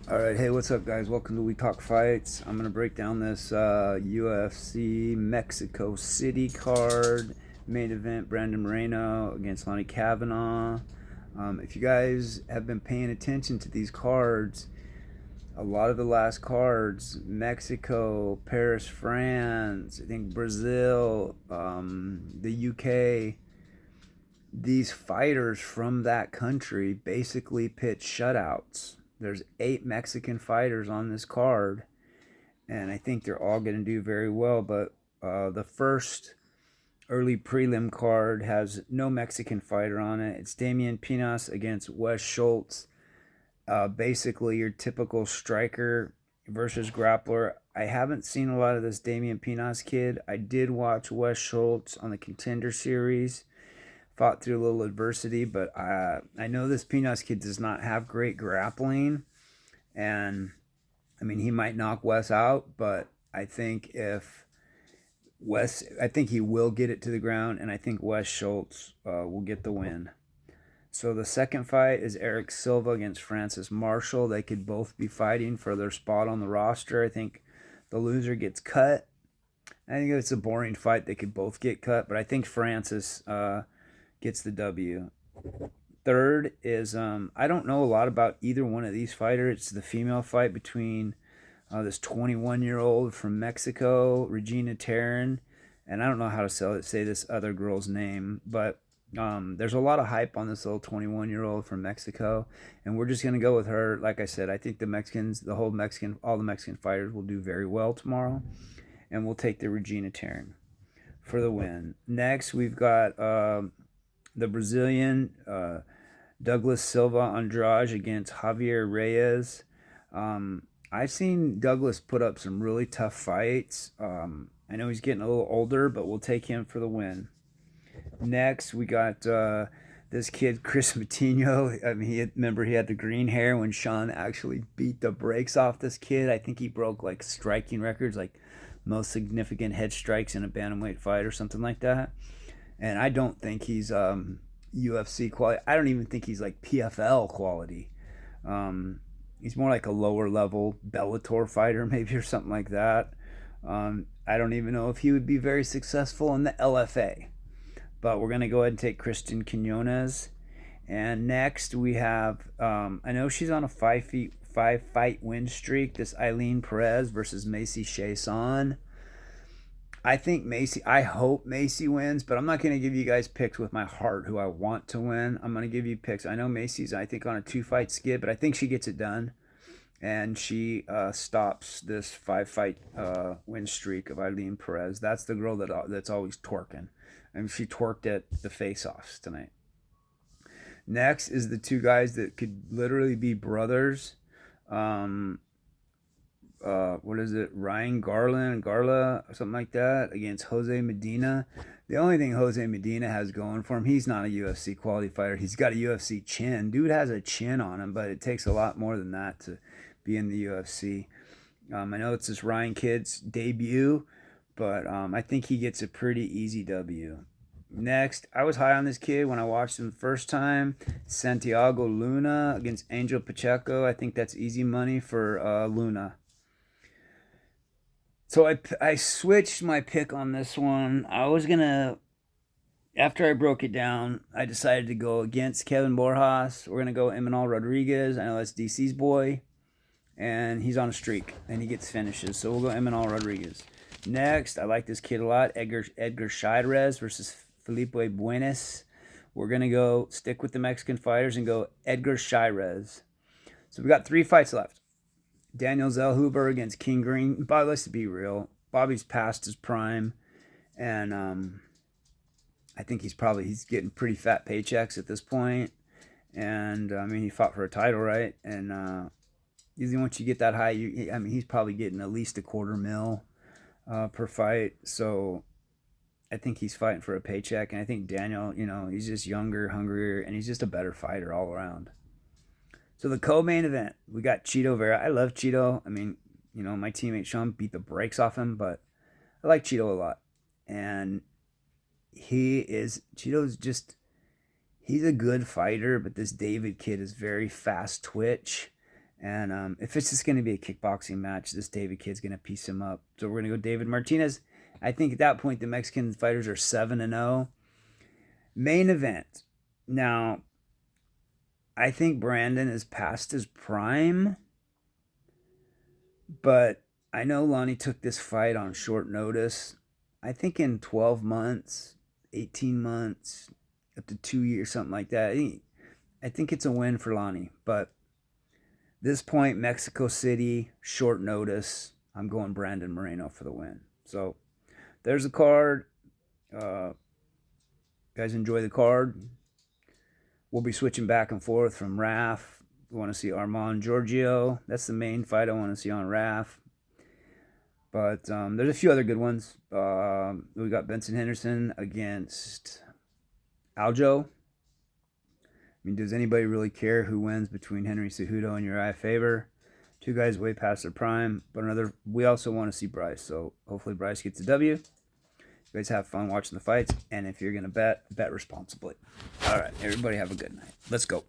All right, hey, what's up, guys? Welcome to We Talk Fights. I'm gonna break down this UFC Mexico City card main event. Brandon Moreno against Kavanaugh. If you guys have been paying attention to these cards, a lot of the last cards, Mexico, Paris, France, I think Brazil, the UK, these fighters from that country basically pitch shutouts. There's 8 Mexican fighters on this card, and I think they're all going to do very well. But the first early prelim card has no Mexican fighter on it. It's Damian Pinas against Wes Schultz. Basically, your typical striker versus grappler. I haven't seen a lot of this Damian Pinas kid. I did watch Wes Schultz on the Contender Series. Fought through a little adversity, but I know this Pinas kid does not have great grappling, and I mean he might knock Wes out, but I think he will get it to the ground, and I think Wes Schultz will get the win. So the second fight is Eric Silva against Francis Marshall. They could both be fighting for their spot on the roster. I think the loser gets cut. I think if it's a boring fight, they could both get cut, but I think Francis gets the W. Third is I don't know a lot about either one of these fighters. It's the female fight between this 21-year-old from Mexico, Regina Terran, and I don't know how to say this other girl's name, but there's a lot of hype on this little 21-year-old from Mexico, and we're just gonna go with her. Like I said, I think the Mexicans, all the Mexican fighters will do very well tomorrow, and we'll take the Regina Terran for the win. Next, we've got the Brazilian Douglas Silva Andrade against Javier Reyes. I've seen Douglas put up some really tough fights. I know he's getting a little older, but we'll take him for the win. Next, we got this kid, Chris Matinho. I mean, remember he had the green hair when Sean actually beat the brakes off this kid. I think he broke like striking records, like most significant head strikes in a bantamweight fight or something like that. And I don't think he's UFC quality. I don't even think he's like PFL quality. He's more like a lower level Bellator fighter, maybe, or something like that. I don't even know if he would be very successful in the LFA. But we're gonna go ahead and take Kristen Quinones. And next we have, I know she's on a five fight win streak. This Eileen Perez versus Macy Chiasson. I hope Macy wins, but I'm not going to give you guys picks with my heart who I want to win. I'm going to give you picks. I know Macy's, I think, on a 2 fight skid, but I think she gets it done. And she stops this 5 fight win streak of Eileen Perez. That's the girl that's always twerking. I mean, she twerked at the face-offs tonight. Next is the two guys that could literally be brothers. What is it, Ryan Garla, or something like that, against Jose Medina. The only thing Jose Medina has going for him, he's not a UFC quality fighter. He's got a UFC chin. Dude has a chin on him, but it takes a lot more than that to be in the UFC. I know it's this Ryan kid's debut, but I think he gets a pretty easy W. Next, I was high on this kid when I watched him the first time. Santiago Luna against Angel Pacheco. I think that's easy money for Luna. So I switched my pick on this one. After I broke it down, I decided to go against Kevin Borjas. We're going to go Emanol Rodriguez. I know that's DC's boy, and he's on a streak, and he gets finishes. So we'll go Emanol Rodriguez. Next, I like this kid a lot, Edgar Chairez versus Felipe Buenas. We're going to go stick with the Mexican fighters and go Edgar Chairez. So we got 3 fights left. Daniel Zellhuber against King Green. But let's be real. Bobby's past his prime, and I think he's getting pretty fat paychecks at this point. And I mean, he fought for a title, right? And usually once you get that high, he's probably getting at least $250,000 per fight. So I think he's fighting for a paycheck. And I think Daniel, he's just younger, hungrier, and he's just a better fighter all around. So the co-main event, we got Chito Vera. I love Chito. I mean, my teammate Sean beat the brakes off him, but I like Chito a lot. And he's a good fighter, but this David kid is very fast twitch. And if it's just going to be a kickboxing match, this David kid's going to piece him up. So we're going to go David Martinez. I think at that point, the Mexican fighters are 7-0. Main event. Now, I think Brandon is past his prime, but I know Lonnie took this fight on short notice. I think in 12 months, 18 months, up to 2 years, something like that. I think it's a win for Lonnie. But this point, Mexico City, short notice. I'm going Brandon Moreno for the win. So there's the card. Guys, enjoy the card. We'll be switching back and forth from RAF. We want to see Armand Giorgio. That's the main fight I want to see on RAF. But there's a few other good ones. We got Benson Henderson against Aljo. I mean, does anybody really care who wins between Henry Cejudo and Uriah Faber? Two guys way past their prime. But we also want to see Bryce. So hopefully Bryce gets a W. You guys have fun watching the fights. And if you're going to bet responsibly. All right, everybody have a good night. Let's go.